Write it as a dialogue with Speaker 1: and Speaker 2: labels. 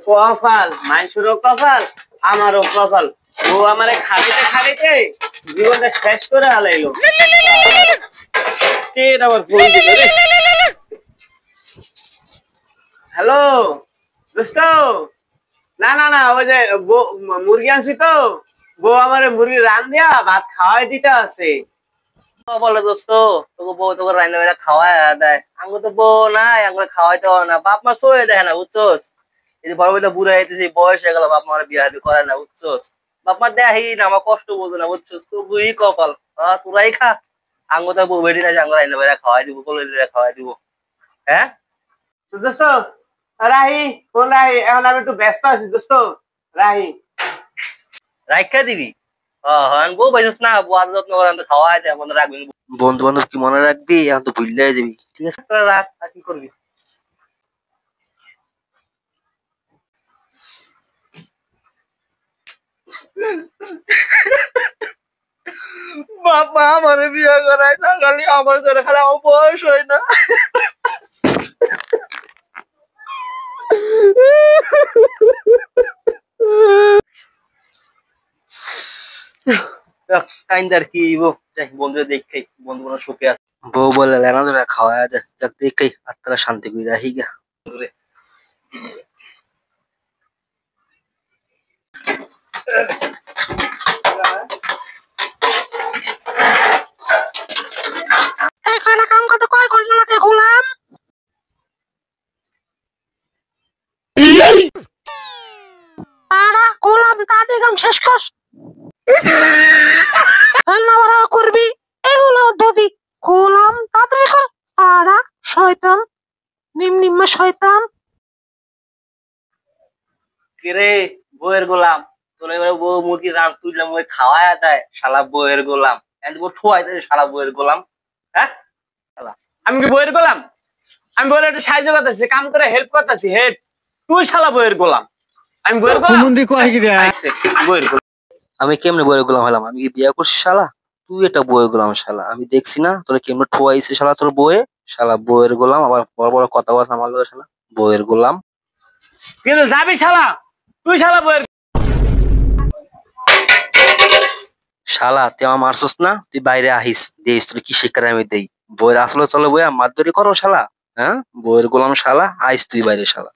Speaker 1: কপাল মানুষেরও কপাল আমারও কপাল ও আমারে খালিতে খালিতে জীবনটা শেষ করে হালাইলো কে আবার ফোন দিল রে হ্যালো দোস্ত না না না ওই যে মুরগি আনছি তো বউ আমারে মুরগি রান দিয়া ভাত খাওয়াই দিতে আছে বলে দোস্ত তোকে বউ তোকে রান্না বান্না খাওয়াই দেয় আঙ্গু তো বউ নাই আঙ্গুলে খাওয়াইতে হয় না বাপ মা সয়ে দেয় না বুঝছোস এই যে বড় বড় বুড়া হইতেছে বয়স হয়ে গেল বাপ মার বিয়ে করে না বুঝছোস বাপ মা দেখি না আমার কষ্ট বোঝো না বুঝছোস তুই কপাল তোরাই খা আঙ্গু তো বউ বেটি না যে আঙ্গুল রান্না বান্না খাওয়াই দিব কোলে খাওয়াই দিব হ্যাঁ দোস্ত রাহি কোন রাহি এখন আমি একটু ব্যস্ত আছি দোস্ত রাহি রাইখা দিবি বউ পাইছিস না বউ আদর যত্ন করে খাওয়াই দেয় মনে রাখবি
Speaker 2: বন্ধু বান্ধব কি মনে রাখবি এখন তো ভুললে যাবি
Speaker 1: ঠিক আছে রাখ আর কি করবি বাবা আমার বিয়ে করায় না খালি আমার জন্য খালি আমার বয়স হয় না কাইন্দার কি বন্ধু দেখে বন্ধু সুখে আছে
Speaker 2: বউ বলে লেনা ধরে খাওয়া দে যাক দেখে আত্মারা শান্তি করে রাখি গা
Speaker 3: শেষ কর রান্না করবি এগুলো ধবি গোলাম তাড়াতাড়ি কর আরা শয়তান নিম্ন শয়তান
Speaker 1: কিরে বউয়ের গোলাম তোর এবার বউ মুরগি রান তুইলাম ওই খাওয়ায় দেয় শালা বউয়ের গোলাম ঠোয়াই দেয় শালা বউয়ের গোলাম হ্যাঁ আমি কি বউয়ের গোলাম আমি বউয়ের একটু সাহায্য করতেছি কাম করে হেল্প করতেছি হেল্প তুই শালা বউয়ের গোলাম আমি বউয়ের গোলাম বউয়ের গোলাম
Speaker 2: আমি কেমনে বউয়ের গোলাম হলাম আমি কি বিয়ে করছি শালা তুই এটা বউয়ের গোলাম শালা আমি দেখছি না তোরা কেমনে ঠোয়াইছে শালা তোর বউয়ে শালা বউয়ের গোলাম আবার বড় বড় কথা বলছ আমার লোক শালা বউয়ের গোলাম
Speaker 1: কিন্তু যাবি শালা তুই শালা বউয়ের
Speaker 2: শালা তুই আমার মারছস না তুই বাইরে আহিস দেইস তোর কি শিক্ষা আমি দেই বউয়ের আসলে চলে বইয়া মারধরি করো শালা হ্যাঁ বউয়ের গোলাম শালা আইস তুই বাইরে শালা